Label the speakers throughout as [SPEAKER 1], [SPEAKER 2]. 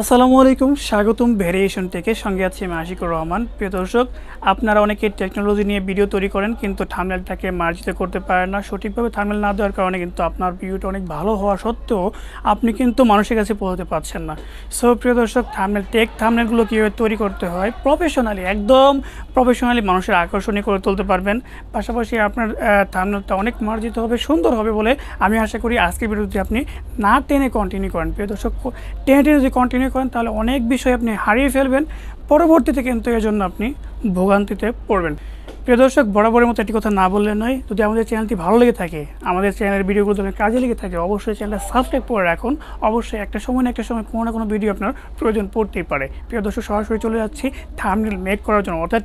[SPEAKER 1] আসসালামু আলাইকুম, স্বাগতম ভেরিয়েশন থেকে। সঙ্গে আছি আমি আশিকুর রহমান। প্রিয় দর্শক, আপনারা অনেকে টেকনোলজি নিয়ে ভিডিও তৈরি করেন কিন্তু থাম্বনেলটাকে মার্জিত করতে পারেন না। সঠিকভাবে থাম্বনেল না দেওয়ার কারণে কিন্তু আপনার ভিডিওটা অনেক ভালো হওয়া সত্ত্বেও আপনি কিন্তু মানুষের কাছে পৌঁছতে পারছেন না। সো প্রিয় দর্শক, থাম্বনেলগুলো কীভাবে তৈরি করতে হয় প্রফেশনালি, একদম প্রফেশনালি মানুষের আকর্ষণীয় করে তুলতে পারবেন। পাশাপাশি আপনার থাম্বনেলটা অনেক মার্জিত হবে, সুন্দর হবে বলে আমি আশা করি আজকের ভিডিওতে আপনি না টেনে কন্টিনিউ করেন। প্রিয় দর্শক, টেনে যদি কন্টিনিউ করেন তাহলে অনেক বিষয় আপনি হারিয়ে ফেলবেন, পরবর্তীতে কিন্তু এর জন্য আপনি ভোগান্তিতে পড়বেন। প্রিয় দর্শক, বরাবরের মতো একটি কথা না বললে নয়, যদি আমাদের চ্যানেলটি ভালো লেগে থাকে, আমাদের চ্যানেলের ভিডিওগুলো যদি কাজে লেগে থাকে, অবশ্যই চ্যানেলটা সাবস্ক্রাইব করে রাখুন। অবশ্যই একটা সময় না একটা সময় কোনো না কোনো ভিডিও আপনার প্রয়োজন পড়তেই পারে। প্রিয় দর্শক, সরাসরি চলে যাচ্ছি থাম্বনেল মেক করার জন্য, অর্থাৎ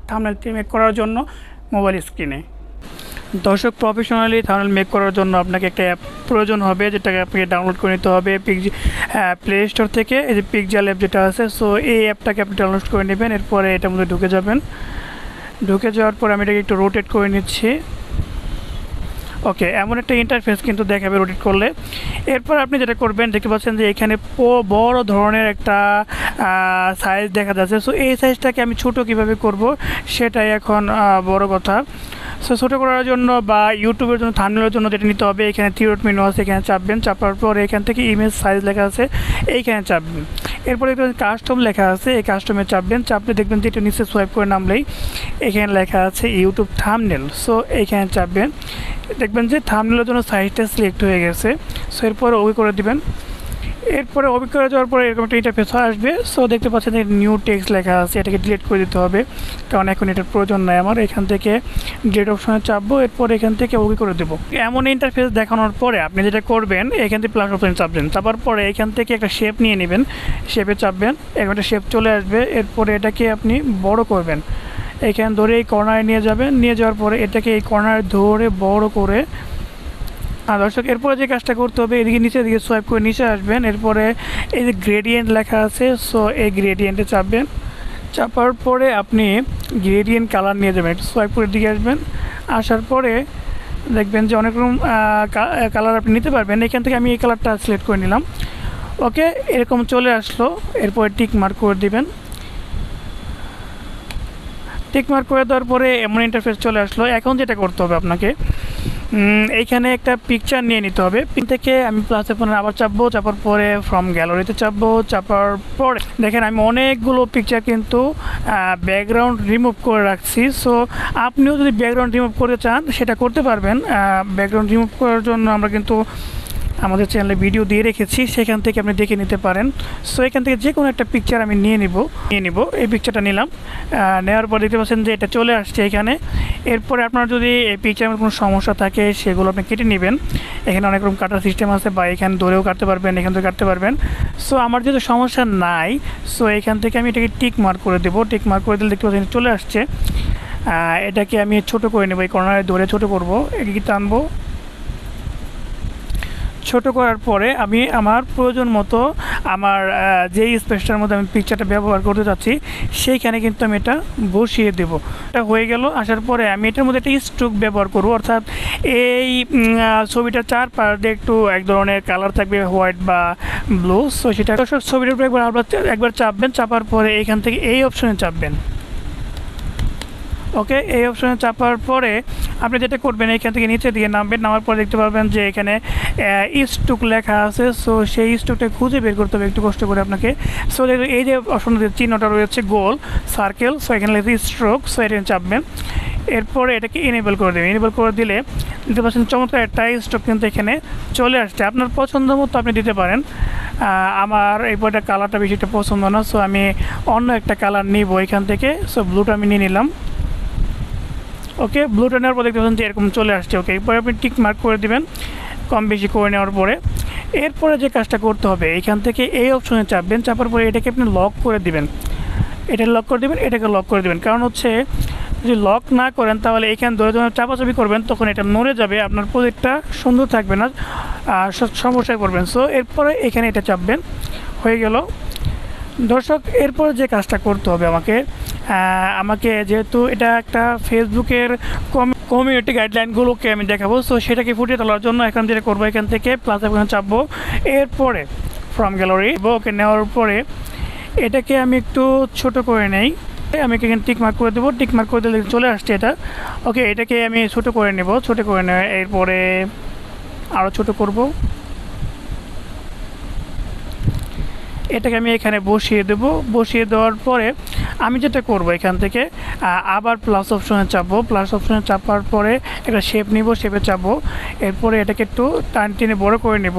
[SPEAKER 1] থাম্বনেল মেক করার জন্য মোবাইল স্ক্রিনে। দর্শক, প্রফেশনালি থাম্বনেল মেক করার জন্য আপনাকে একটা অ্যাপ প্রয়োজন হবে, যেটাকে আপনাকে ডাউনলোড করে নিতে হবে প্লে স্টোর থেকে। এই যে পিকজাল অ্যাপ যেটা আছে, সো এই অ্যাপটাকে আপনি ডাউনলোড করে নেবেন। এরপরে এটার মধ্যে ঢুকে যাবেন। ঢুকে যাওয়ার পর আমি এটাকে একটু রোটেট করে নিচ্ছি। ওকে, এমন একটা ইন্টারফেস কিন্তু দেখাবে রোটেট করলে। এরপর আপনি যেটা করবেন, দেখতে পাচ্ছেন যে এখানে বড় ধরনের একটা সাইজ দেখা যাচ্ছে। সো এই সাইজটাকে আমি ছোট কিভাবে করব সেটাই এখন বড় কথা। সো ছোটো করার জন্য বা ইউটিউবের জন্য থাম্বনেলের জন্য যেটা নিতে হবে, এখানে থ্রি ডট মেনু আছে, এখানে চাপবেন। চাপার পর এখান থেকে ইমেজ সাইজ লেখা আছে, এইখানে চাপবেন। এরপরে কাস্টম লেখা আছে, এই কাস্টমে চাপবেন। চাপলে দেখবেন যে এটা নিচে সোয়াইপ করে নামলেই এখানে লেখা আছে ইউটিউব থাম্বনেল। সো এইখানে চাপবেন, দেখবেন যে থাম্বনেলের জন্য সাইজটা সিলেক্ট হয়ে গেছে। সো এরপরে ওকে করে দিবেন। এরপরে অভিজ্ঞ করে যাওয়ার পরে এরকম একটা ইন্টারফেস আসবে। সো দেখতে পাচ্ছেন যে নিউ টেক্সট লেখা আছে, এটাকে ডিলিট করে দিতে হবে, কারণ এখন এটার প্রয়োজন নাই আমার। এখান থেকে ডিলিট অপশনে চাপবো, এরপর এখান থেকে ওকে করে দেবো। এমন ইন্টারফেস দেখানোর পরে আপনি যেটা করবেন, এখান থেকে প্লাস অপশনে চাপবেন। চাপার পরে এখান থেকে একটা শেপ নিয়ে নেবেন, শেপে চাপবেন, এখন একটা শেপ চলে আসবে। এরপরে এটাকে আপনি বড় করবেন, এখানে ধরে এই কর্নারে নিয়ে যাবেন। নিয়ে যাওয়ার পরে এটাকে এই কর্নারে ধরে বড় করে দর্শক, এরপরে যে কাজটা করতে হবে, এদিকে নিচে দিকে সোয়াইপ করে নিচে আসবেন। এরপরে এই যে গ্রেডিয়েন্ট লেখা আছে, সো এই গ্রেডিয়েন্টে চাপবেন। চাপার পরে আপনি গ্রেডিয়েন্ট কালার নিয়ে যাবেন, একটু সোয়াইপ করে দিকে আসবেন। আসার পরে দেখবেন যে অনেক রকম কালার আপনি নিতে পারবেন। এখান থেকে আমি এই কালারটা সিলেক্ট করে নিলাম। ওকে, এরকম চলে আসলো। এরপরে টিক মার্ক করে দিবেন। টিক মার্ক করে দেওয়ার পরে এমন ইন্টারফেস চলে আসলো। এখন যেটা করতে হবে আপনাকে, এইখানে একটা পিকচার নিয়ে নিতে হবে। পিন থেকে আমি প্লাসে ফোনে আবার চাপবো। চাপার পরে ফ্রম গ্যালারিতে চাপবো। চাপার পরে দেখেন আমি অনেকগুলো পিকচার কিন্তু ব্যাকগ্রাউন্ড রিমুভ করে রাখছি। সো আপনিও যদি ব্যাকগ্রাউন্ড রিমুভ করতে চান সেটা করতে পারবেন। ব্যাকগ্রাউন্ড রিমুভ করার জন্য আমরা কিন্তু আমাদের চ্যানেলে ভিডিও দিয়ে রেখেছি, সেখান থেকে আপনি দেখে নিতে পারেন। সো এখান থেকে যে কোনো একটা পিকচার আমি নিয়ে নিব। এই পিকচারটা নিলাম। নেওয়ার পর দেখতে পাচ্ছেন যে এটা চলে আসছে এখানে। এরপরে আপনার যদি এই পিকচারের কোনো সমস্যা থাকে সেগুলো আপনি কেটে নেবেন। এখানে অনেক রকম কাটার সিস্টেম আছে, বা এখানে ধরেও কাটতে পারবেন, এখান থেকে কাটতে পারবেন। সো আমার যেহেতু সমস্যা নাই, সো এখান থেকে আমি এটাকে টিক মার্ক করে দেবো। টিক মার্ক করে দিলে দেখতে পাচ্ছেন চলে আসছে। এটাকে আমি ছোট করে নেব, এই কর্নারে ধরে ছোট করব, এদিকে টানবো। ছোট করার পরে আমি আমার প্রয়োজন মতো আমার যেই স্পেসটার মধ্যে আমি পিকচারটা ব্যবহার করতে চাচ্ছি সেইখানে কিন্তু আমি এটা বসিয়ে দেব। এটা হয়ে গেল। আসার পরে আমি এটার মধ্যে একটা স্ট্রোক ব্যবহার করব, অর্থাৎ এই ছবিটার চারপাশে একটু এক ধরনের কালার থাকবে, হোয়াইট বা ব্লু। সো সেটা ছবিটার উপরে একবার চাপবেন। চাপার পরে এইখান থেকে এই অপশনে চাপবেন। ওকে, এই অপশনে চাপার পরে আপনি যেটা করবেন, এখান থেকে নিচে দিয়ে নামবেন। নামার পরে দেখতে পারবেন যে এখানে স্ট্রোক লেখা আছে। সো সেই স্ট্রোকটা খুঁজে বের করতে হবে একটু কষ্ট করে আপনাকে। সো এই যে অপশনটা চিহ্নটা রয়েছে গোল সার্কেল, সো এখানে লেখা স্ট্রোক। সো এটা চাপবেন। এরপরে এটাকে এনেবল করে দেবেন। এনেবল করে দিলে দেখতে পাচ্ছেন চমৎকার একটা স্ট্রোক কিন্তু এখানে চলে আসছে। আপনার পছন্দ মতো আপনি দিতে পারেন। আমার এই বইটার কালারটা বেশি একটা পছন্দ না, সো আমি অন্য একটা কালার নিব এখান থেকে। সো ব্লুটা আমি নিয়ে নিলাম। ওকে, ব্লুটা নেওয়ার পর দেখতে পাচ্ছেন যে এরকম চলে আসছে। ওকে, এরপরে আপনি টিক মার্ক করে দেবেন কম বেশি করে নেওয়ার পরে। এরপরে যে কাজটা করতে হবে, এখান থেকে এই অপশনে চাপবেন। চাপার পরে এটাকে আপনি লক করে দিবেন। এটা লক করে দেবেন, এটাকে লক করে দেবেন। কারণ হচ্ছে যদি লক না করেন তাহলে এখানে ধরে যখন চাপাচাপি করবেন তখন এটা নড়ে যাবে, আপনার প্রজেক্টটা সুন্দর থাকবে না, সমস্যায় পড়বেন। সো এরপরে এখানে এটা চাপবেন। হয়ে গেল। দর্শক, এরপর যে কাজটা করতে হবে আমাকে যেহেতু এটা একটা ফেসবুকের কমিউনিটি গাইডলাইনগুলোকে আমি দেখাবো, সো সেটাকে ফুটিয়ে তোলার জন্য এখন যেটা করবো, এখান থেকে প্লাস এখানে চাপবো। এরপরে ফ্রম গ্যালারি। ওকে, নেওয়ার পরে এটাকে আমি একটু ছোট করে নেই। আমি এখানে টিক মার্ক করে দেবো, টিক মার্ক করে দিলে চলে আসছে এটা। ওকে, এটাকে আমি ছোট করে নেব, ছোট করে নেব, এরপরে আরও ছোট করব। এটাকে আমি এখানে বসিয়ে দেব। বসিয়ে দেওয়ার পরে আমি যেটা করব, এখান থেকে আবার প্লাস অপশনে চাপবো। প্লাস অপশনে চাপার পরে একটা শেপ নিব, শেপে চাপবো। এরপরে এটাকে একটু টান টেনে বড় করে নেব,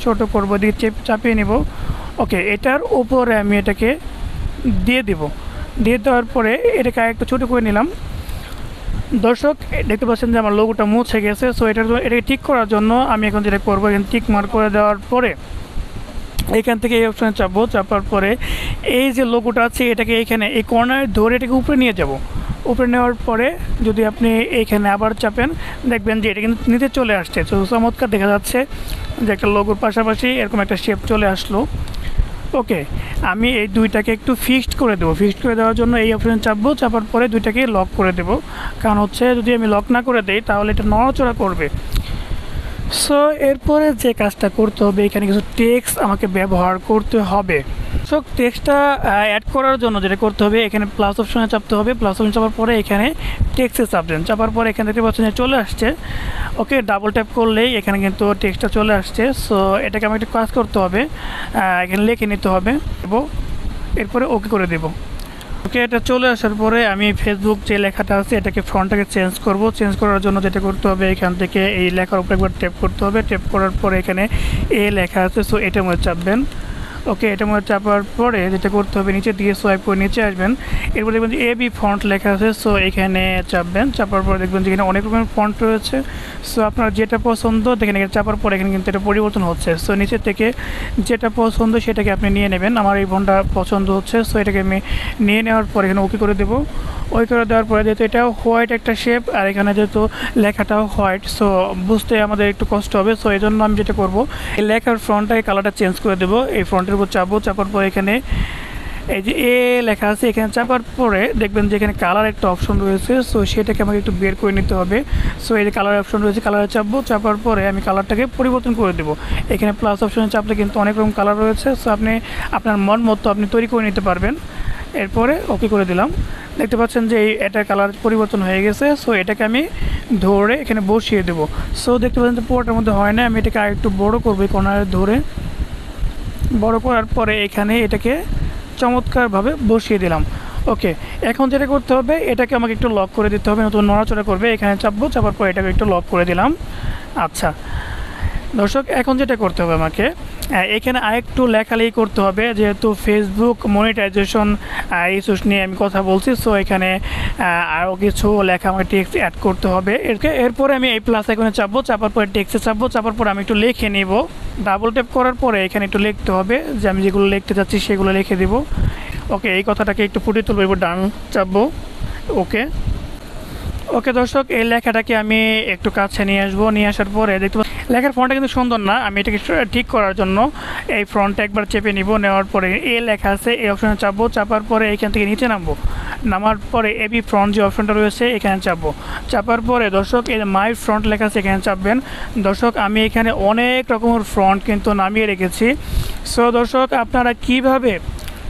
[SPEAKER 1] ছোট করব, দিয়ে চাপিয়ে নেব। ওকে, এটার উপরে আমি এটাকে দিয়ে দেব। দিয়ে দেওয়ার পরে এটাকে একটু ছোটো করে নিলাম। দর্শক দেখতে পাচ্ছেন যে আমার লোগোটা মুছে গেছে। সো এটাকে ঠিক করার জন্য আমি এখন যেটা করবো, এখানে টিক মার্ক করে দেওয়ার পরে এখান থেকে এই অপশানে চাপবো। চাপার পরে এই যে লোগোটা আছে এটাকে এইখানে এই কর্নারে ধরে এটাকে উপরে নিয়ে যাব। উপরে নেওয়ার পরে যদি আপনি এইখানে আবার চাপেন, দেখবেন যে এটা কিন্তু নিচে চলে আসছে। তো চমৎকার দেখা যাচ্ছে যে একটা লোগোর পাশাপাশি এরকম একটা শেপ চলে আসলো। ওকে, আমি এই দুইটাকে একটু ফিক্সড করে দেবো। ফিক্সড করে দেওয়ার জন্য এই অপশানে চাপবো। চাপার পরে দুইটাকে লক করে দেবো। কারণ হচ্ছে যদি আমি লক না করে দেই তাহলে এটা নড়াচড়া করবে। সো এরপরে যে কাজটা করতে হবে, এখানে কিছু টেক্সট আমাকে ব্যবহার করতে হবে। সো টেক্সটটা অ্যাড করার জন্য যেটা করতে হবে, এখানে প্লাস অপশনে চাপতে হবে। প্লাস অপশন চাপার পরে এখানে টেক্সটে চাপবেন। চাপার পরে এখানে দেখতে পাচ্ছেন চলে আসছে। ওকে, ডাবল ট্যাপ করলেই এখানে কিন্তু টেক্সটটা চলে আসছে। সো এটাকে আমাকে একটু কাজ করতে হবে, এখানে লিখে নিতে হবে এবং এরপরে ওকে করে দেব। ওকে, এটা চলে আসার পরে আমি ফেসবুক যে লেখাটা আছে এটাকে ফ্রন্টটাকে চেঞ্জ করব। চেঞ্জ করার জন্য যেটা করতে হবে, এখান থেকে এই লেখার উপরে একবার ট্যাপ করতে হবে। ট্যাপ করার পরে এখানে এ লেখা আছে, সো এটার মধ্যে চাপবেন। ওকে, এটার মধ্যে চাপার পরে যেটা করতে হবে, নিচে দিয়ে সোয়াইপ করে নিচে আসবেন। এরপর দেখবেন যে এবি ফন্ট লেখা আছে, সো এখানে চাপবেন। চাপার পরে দেখবেন যে এখানে অনেক রকমের ফন্ট রয়েছে। সো আপনার যেটা পছন্দ দেখেন, এখানে চাপার পরে এখানে কিন্তু এটা পরিবর্তন হচ্ছে। সো নিচে থেকে যেটা পছন্দ সেটাকে আপনি নিয়ে নেবেন। আমার এই ফন্টটা পছন্দ হচ্ছে, সো এটাকে আমি নিয়ে নেওয়ার পরে এখানে ওকে করে দেবো। ওই করে দেওয়ার পরে যেহেতু এটাও হোয়াইট একটা শেপ আর এখানে যেহেতু লেখাটাও হোয়াইট, সো বুঝতে আমাদের একটু কষ্ট হবে। সো এই জন্য আমি যেটা করবো, এই লেখার ফ্রন্টটাকে কালারটা চেঞ্জ করে দেবো। এই ফ্রন্টের উপর চাপবো। চাপার পরে এখানে এই যে এ লেখা আছে, এখানে চাপার পরে দেখবেন যে এখানে কালার একটা অপশন রয়েছে। সো সেটাকে আমাকে একটু বের করে নিতে হবে। সো এই যে কালার অপশন রয়েছে, কালারে চাপবো। চাপার পরে আমি কালারটাকে পরিবর্তন করে দেবো। এখানে প্লাস অপশনে চাপলে কিন্তু অনেক রকম কালার রয়েছে। সো আপনি আপনার মন মতো আপনি তৈরি করে নিতে পারবেন। এরপরে ওকে করে দিলাম। দেখতে পাচ্ছেন যে এটার কালার পরিবর্তন হয়ে গেছে। সো এটাকে আমি ধরে এখানে বসিয়ে দেবো। সো দেখতে পাচ্ছেন যে পুরোটার মধ্যে হয় না, আমি এটাকে আর একটু বড়ো করবো। কর্নারে ধরে বড় করার পরে এখানে এটাকে চমৎকারভাবে বসিয়ে দিলাম। ওকে, এখন যেটা করতে হবে, এটাকে আমাকে একটু লক করে দিতে হবে, নতুন নড়াচড়া করবে। এখানে চাপবো। চাপার পরে এটাকে একটু লক করে দিলাম। আচ্ছা দর্শক, এখন যেটা করতে হবে আমাকে এখানে আরেকটু লেখালেখি করতে হবে, যেহেতু ফেসবুক মনিটাইজেশন ইস্যুস নিয়ে আমি কথা বলছি। সো এখানে আরও কিছু লেখা আমাকে টেক্সট অ্যাড করতে হবে। এরপরে আমি এই প্লাস আইকনে চাপবো। চাপার পরে টেক্সটে চাপবো। চাপার পরে আমি একটু লিখে নিব। ডাবল ট্যাপ করার পরে এখানে একটু লিখতে হবে, যে আমি যেগুলো লিখতে চাচ্ছি সেগুলো লিখে দিব। ওকে, এই কথাটাকে একটু ফুটিয়ে তুলবো। এবার ডান চাপবো। ওকে ওকে দর্শক, এই লেখাটাকে আমি একটু কাছে নিয়ে আসবো। নিয়ে আসার পরে দেখতে লেখার ফন্টটা কিন্তু সুন্দর না। আমি এটাকে ঠিক করার জন্য এই ফ্রন্টটা একবার চেপে নিব। নেওয়ার পরে এ লেখা আছে, এই অপশনে চাপবো। চাপার পরে এখান থেকে নিচে নামবো। নামার পরে এবি ফ্রন্ট যে অপশনটা রয়েছে এখানে চাপবো। চাপার পরে দর্শক এই মাই ফ্রন্ট লেখা আছে, এখানে চাপবেন। দর্শক আমি এখানে অনেক রকমের ফ্রন্ট কিন্তু নামিয়ে রেখেছি। সো দর্শক, আপনারা কিভাবে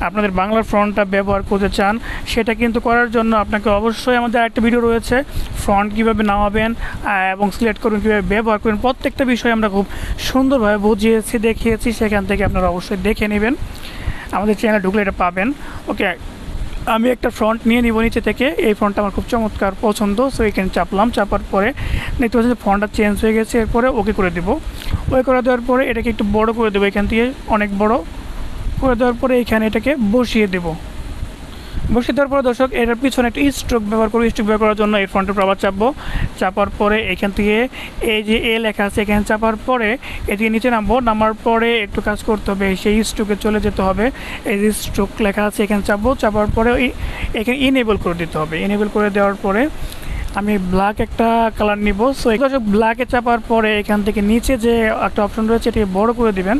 [SPEAKER 1] আপনাদের বাংলার ফ্রন্টটা ব্যবহার করতে চান সেটা কিন্তু করার জন্য আপনাকে অবশ্যই আমাদের একটা ভিডিও রয়েছে, ফ্রন্ট কীভাবে নামাবেন এবং সিলেক্ট করুন, কীভাবে ব্যবহার করবেন, প্রত্যেকটা বিষয় আমরা খুব সুন্দরভাবে বুঝিয়েছি, দেখিয়েছি। সেখান থেকে আপনারা অবশ্যই দেখে নেবেন, আমাদের চ্যানেলে ঢুকলে এটা পাবেন। ওকে, আমি একটা ফ্রন্ট নিয়ে নিব নিচে থেকে। এই ফ্রন্টটা আমার খুব চমৎকার পছন্দ। সো এখানে চাপলাম। চাপার পরে দেখতে পাচ্ছি ফ্রন্টটা চেঞ্জ হয়ে গেছে। এরপরে ওকে করে দেবো। ওকে করে দেওয়ার পরে এটাকে একটু বড় করে দেবো, এখান থেকে অনেক বড় করে দেওয়ার পরে এখানে এটাকে বসিয়ে দেব। বসিয়ে দেওয়ার পরে দর্শক এটার পিছনে একটা স্ট্রোক ব্যবহার করব। স্ট্রোক ব্যবহার করার জন্য এই ফ্রন্টের উপর আবার চাপবো। চাপার পরে এখান থেকে এই যে এ লেখা আছে এখানে চাপার পরে এদিকে নিচে নামবো। নামার পরে একটু কাজ করতে হবে, সেই স্ট্রোকে চলে যেতে হবে। এই যে স্ট্রোক লেখা আছে এখানে চাপবো। চাপার পরে এখানে ইনেবল করে দিতে হবে। ইনেবল করে দেওয়ার পরে আমি ব্ল্যাক একটা কালার নিব। সো দর্শক ব্ল্যাকে চাপার পরে এখান থেকে নিচে যে একটা অপশন রয়েছে এটাকে বড় করে দিবেন।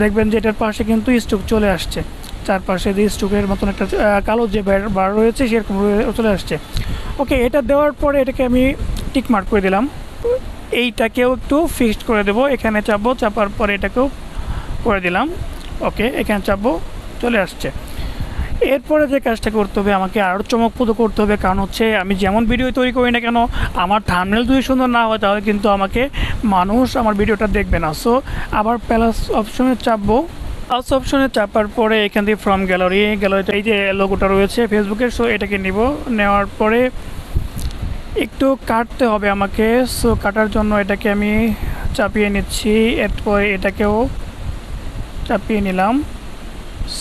[SPEAKER 1] দেখবেন যে এটার পাশে কিন্তু স্ট্রোক চলে আসছে, চারপাশে যে স্ট্রোকের মতন একটা কালো যে বার রয়েছে সেরকম চলে আসছে। ওকে, এটা দেওয়ার পরে এটাকে আমি টিক মার্ক করে দিলাম। এইটাকেও একটু ফিক্সড করে দেবো। এখানে চাপবো। চাপার পরে এটাকেও করে দিলাম। ওকে, এখানে চাপবো, চলে আসছে। এরপরে যে কাজটা করতে হবে, আমাকে আরও চমকপ্রদ করতে হবে, কারণ হচ্ছে আমি যেমন ভিডিও তৈরি করি না কেন, আমার থাম্বনেল যদি সুন্দর না হয় তাহলে কিন্তু আমাকে মানুষ আমার ভিডিওটা দেখবে না। সো আবার প্লাস অপশনে চাপবো। প্লাস অপশনে চাপার পরে এখান থেকে ফ্রম গ্যালারিতে এই যে লোগোটা রয়েছে ফেসবুকের, সো এটাকে নিব। নেওয়ার পরে একটু কাটতে হবে আমাকে, সো কাটার জন্য এটাকে আমি চাপিয়ে নিচ্ছি। এরপরে এটাকেও চাপিয়ে নিলাম।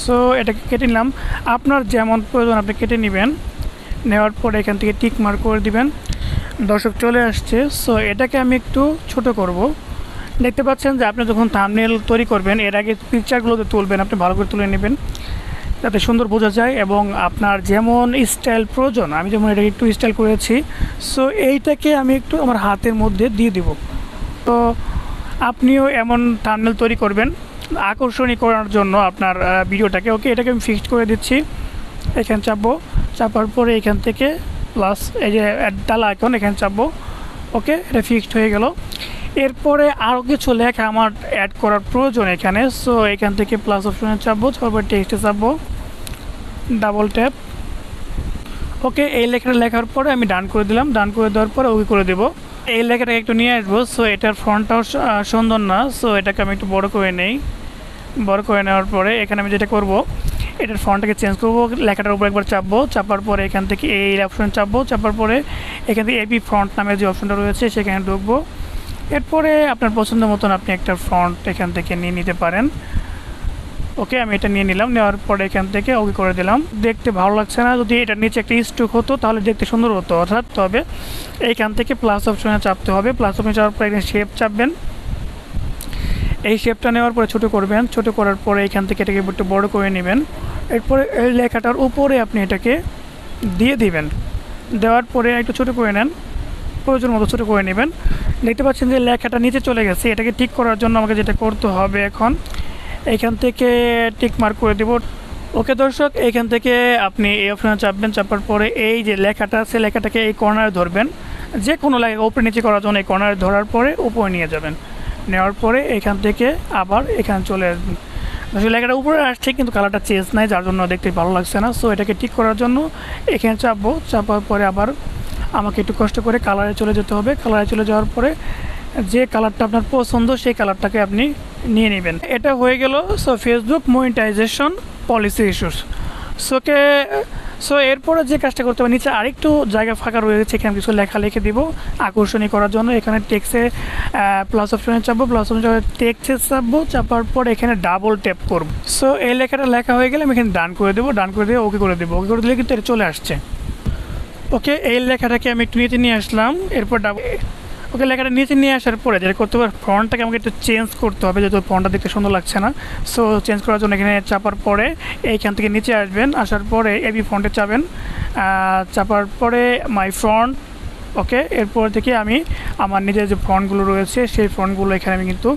[SPEAKER 1] সো এটাকে কেটে নিলাম, আপনার যেমন প্রয়োজন আপনি কেটে নেবেন। নেওয়ার পরে এখান থেকে টিক মার্ক করে দিবেন। দর্শক চলে আসছে। সো এটাকে আমি একটু ছোট করব। দেখতে পাচ্ছেন যে আপনি যখন থাম্বনেল তৈরি করবেন এর আগে পিকচারগুলোতে তুলবেন, আপনি ভালো করে তুলে নেবেন যাতে সুন্দর বোঝা যায় এবং আপনার যেমন স্টাইল প্রয়োজন। আমি যেমন এটাকে একটু স্টাইল করেছি, সো এইটাকে আমি একটু আমার হাতের মধ্যে দিয়ে দিব। তো আপনিও এমন থাম্বনেল তৈরি করবেন আকর্ষণীয় করার জন্য আপনার ভিডিওটাকে। ওকে, এটাকে আমি ফিক্সড করে দিচ্ছি। এখানে চাপবো, চাপার পরে এখান থেকে প্লাস এই যে ডালা আইকন, এখানে চাপবো। ওকে, এটা ফিক্সড হয়ে গেল। এরপরে আরও কিছু লেখা আমার অ্যাড করার প্রয়োজন এখানে। সো এখান থেকে প্লাস অপশনে চাপবো, তারপর টেক্সটে চাপবো, ডাবল ট্যাপ। ওকে, এই লেখাটা লেখার পরে আমি ডান করে দিলাম। ডান করে দেওয়ার পরে ওকে করে দেবো। এই লেখাটাকে একটু নিয়ে আসবো। সো এটার ফন্টটাও সুন্দর না, সো এটাকে আমি একটু বড় করে নেই। বড় করে নেওয়ার পরে এখানে আমি যেটা করব, এটার ফন্টটাকে চেঞ্জ করব। লেখাটার উপর একবার চাপবো, চাপার পরে এখান থেকে এই অপশনে চাপবো। চাপার পরে এখান থেকে এবি ফন্ট নামের যে অপশনটা রয়েছে সেখানে ঢুকবো। এরপরে আপনার পছন্দ মতন আপনি একটা ফন্ট এখান থেকে নিয়ে নিতে পারেন। ওকে, আমি এটা নিয়ে নিলাম। নেওয়ার পরে এখান থেকে ওকে করে দিলাম। দেখতে ভালো লাগছে না, যদি এটার নিচে একটা স্ট্রোক হতো তাহলে দেখতে সুন্দর হতো। অর্থাৎ তবে এইখান থেকে প্লাস অপশনে চাপতে হবে। প্লাস অপশনে চাপার পরে এখানে শেপ চাপবেন। এই শেপটা নেওয়ার পরে ছোটো করবেন। ছোটো করার পরে এখান থেকে এটাকে একটু বড় করে নেবেন। এরপরে এই লেখাটার উপরে আপনি এটাকে দিয়ে দিবেন। দেওয়ার পরে একটু ছোটো করে নেন, প্রয়োজন মতো ছোটো করে নেবেন। দেখতে পাচ্ছেন যে লেখাটা নিচে চলে গেছে। এটাকে ঠিক করার জন্য আমাকে যেটা করতে হবে এখন, এখান থেকে টিক মার্ক করে দেব। ওকে দর্শক, এখান থেকে আপনি এই অপশনে চাপবেন। চাপার পরে এই যে লেখাটা আছে লেখাটাকে এই কর্নারে ধরবেন। যে কোনো লেখা উপরে নিচে করার জন্য এই কর্নারে ধরার পরে উপরে নিয়ে যাবেন। নেওয়ার পরে এখান থেকে আবার এখানে চলে আসবেন। আসলে লেখাটা উপরে আসছে কিন্তু কালারটা চেঞ্জ নাই, যার জন্য দেখতে ভালো লাগছে না। সো এটাকে ঠিক করার জন্য এখানে চাপবো। চাপার পরে আবার আমাকে একটু কষ্ট করে কালারে চলে যেতে হবে। কালারে চলে যাওয়ার পরে যে কালারটা আপনার পছন্দ সেই কালারটাকে আপনি নিয়ে নেবেন। এটা হয়ে গেল so Facebook monetisation policy issues. So এরপরে যে কাজটা করতে হবে, নিচে আরেকটু জায়গা ফাঁকা রয়েছে, এখানে কিছু লেখা লিখে দিব আকর্ষণীয় করার জন্য। এখানে টেক্সে প্লাস অপশনে চাপবো। প্লাস অপশনে টেক্সে চাপবো। চাপার পর এখানে ডাবল ট্যাপ করব। সো এই লেখাটা লেখা হয়ে গেলে আমি এখানে ডান করে দেবো। ডান করে দিয়ে ওকে করে দেবো। ওকে করে দিলে কিন্তু এটা চলে আসছে। ওকে, এই লেখাটাকে আমি একটু নিচে নিয়ে আসলাম। এরপর ওকে, লেখাটা নিচে নিয়ে আসার পরে যেটা করতে হবে, ফন্টটাকে আমাকে একটু চেঞ্জ করতে হবে, যেহেতু ফন্টটা দেখতে সুন্দর লাগছে না। সো চেঞ্জ করার জন্য এখানে চাপার পরে এইখান থেকে নিচে আসবেন। আসার পরে এবি ফন্টে চাপেন। চাপার পরে মাই ফন্ট। ওকে, এরপর থেকে আমি আমার নিজের যে ফন্টগুলো রয়েছে সেই ফন্টগুলো এখানে আমি কিন্তু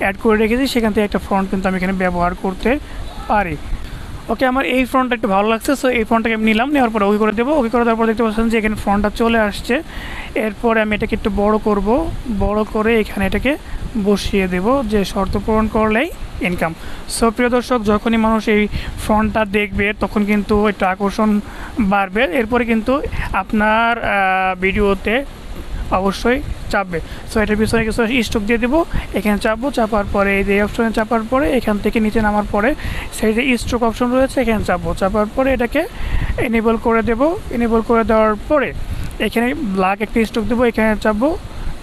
[SPEAKER 1] অ্যাড করে রেখেছি। সেখান থেকে একটা ফন্ট কিন্তু আমি এখানে ব্যবহার করতে পারি। ওকে, আমার এই ফ্রন্টটা একটু ভালো লাগছে। সো এই ফ্রন্টটাকে আমি নিলাম। নেওয়ার পরে ওকে করে দেবো। ওকে করে দেওয়ার পর দেখতে পাচ্ছেন যে এখানে ফ্রন্টটা চলে আসছে। এরপরে আমি এটাকে একটু বড় করব। বড় করে এখানে এটাকে বসিয়ে দেব, যে শর্ত পূরণ করলেই ইনকাম। সো প্রিয় দর্শক, যখনই মানুষ এই ফ্রন্টটা দেখবে তখন কিন্তু একটু আকর্ষণ বাড়বে। এরপরে কিন্তু আপনার ভিডিওতে অবশ্যই চাপবে। সো এটার পিছনে কিছু স্ট্রোক দিয়ে দেবো। এখানে চাপবো। চাপার পরে এই যে অপশনে চাপার পরে এখান থেকে নিচে নামার পরে সেই যে স্ট্রোক অপশন রয়েছে এখানে চাপবো। চাপার পরে এটাকে এনেবল করে দেবো। এনেবল করে দেওয়ার পরে এখানে ব্ল্যাক একটা স্ট্রোক দেবো। এখানে চাপবো।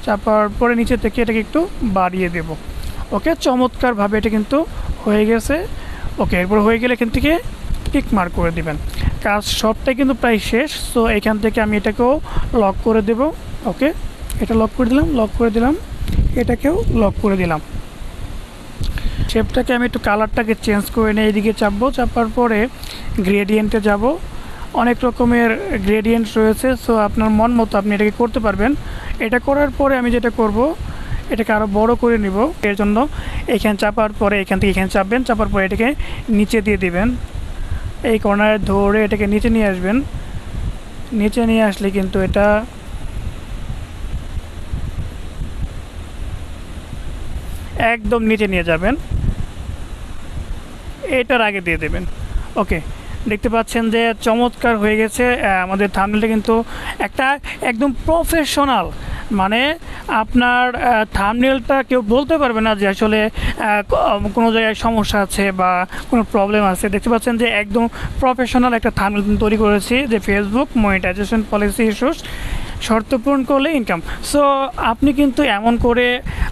[SPEAKER 1] চাপার পরে নিচে থেকে এটাকে একটু বাড়িয়ে দেবো। ওকে, চমৎকারভাবে এটা কিন্তু হয়ে গেছে। ওকে, এরপর হয়ে গেলে এখান থেকে টিক মার্ক করে দেবেন। কাজ সবটাই কিন্তু প্রায় শেষ। সো এখান থেকে আমি এটাকেও লক করে দেব। ওকে, এটা লক করে দিলাম। লক করে দিলাম। এটাকেও লক করে দিলাম। শেপটাকে আমি একটু কালারটাকে চেঞ্জ করে নিয়ে এদিকে চাপবো। চাপার পরে গ্রেডিয়েন্টে যাব। অনেক রকমের গ্রেডিয়েন্ট রয়েছে। সো আপনার মন মতো আপনি এটাকে করতে পারবেন। এটা করার পরে আমি যেটা করব, এটাকে আরও বড় করে নিব। এর জন্য এখানে চাপার পরে এখান থেকে এখানে চাপবেন। চাপার পরে এটাকে নিচে দিয়ে দিবেন। এই কর্নারে ধরে এটাকে নিচে নিয়ে আসবেন। নিচে নিয়ে আসলে কিন্তু এটা একদম নিচে নিয়ে যাবেন। এটার আগে দিয়ে দেবেন। ওকে, দেখতে পাচ্ছেন যে চমৎকার হয়ে গেছে আমাদের থাম্বনেলটা, কিন্তু একটা একদম প্রফেশনাল, মানে আপনার থাম্বনেলটা কেউ বলতে পারবে না যে আসলে কোনো জায়গায় সমস্যা আছে বা কোনো প্রবলেম আছে। দেখতে পাচ্ছেন যে একদম প্রফেশনাল একটা থাম্বনেল তৈরি করেছি, যে ফেসবুক মনিটাইজেশন পলিসি ইস্যুস, শর্ত পূরণ করলে ইনকাম। সো আপনি কিন্তু এমন করে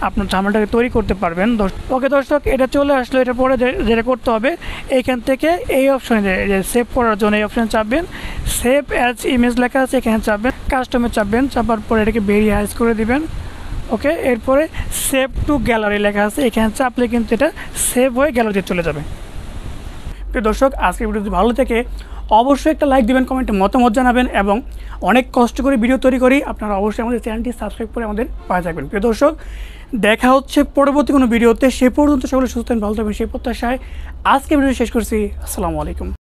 [SPEAKER 1] আপনার থাম্বনেলটাকে তৈরি করতে পারবেন। ওকে দর্শক, এটা চলে আসলো। এটা পরে যেটা করতে হবে, এইখান থেকে এই অপশানে যে সেভ করার জন্য এই অপশানে চাপবেন, সেভ অ্যাজ ইমেজ লেখা আছে এখানে চাপবেন, কাস্টমে চাপবেন, চাপার পরে এটাকে ভেরিফাই করে দিবেন। ওকে, এরপরে সেভ টু গ্যালারি লেখা আছে এখানে চাপলে কিন্তু এটা সেভ হয়ে গ্যালারিতে চলে যাবে। প্রিয় দর্শক, আজকের ভিডিওটি ভালো থেকে অবশ্যই একটা লাইক দিবেন, কমেন্টে মতামত জানাবেন, এবং অনেক কষ্ট করে ভিডিও তৈরি করি, আপনারা অবশ্যই আমাদের চ্যানেলটি সাবস্ক্রাইব করে আমাদের পাশে থাকবেন। প্রিয় দর্শক, দেখা হচ্ছে পরবর্তী কোনো ভিডিওতে। সে পর্যন্ত সকলে সুস্থ থাকবেন, ভালো থাকবেন সেই প্রত্যাশায় আজকে ভিডিও শেষ করছি। আসসালামু আলাইকুম।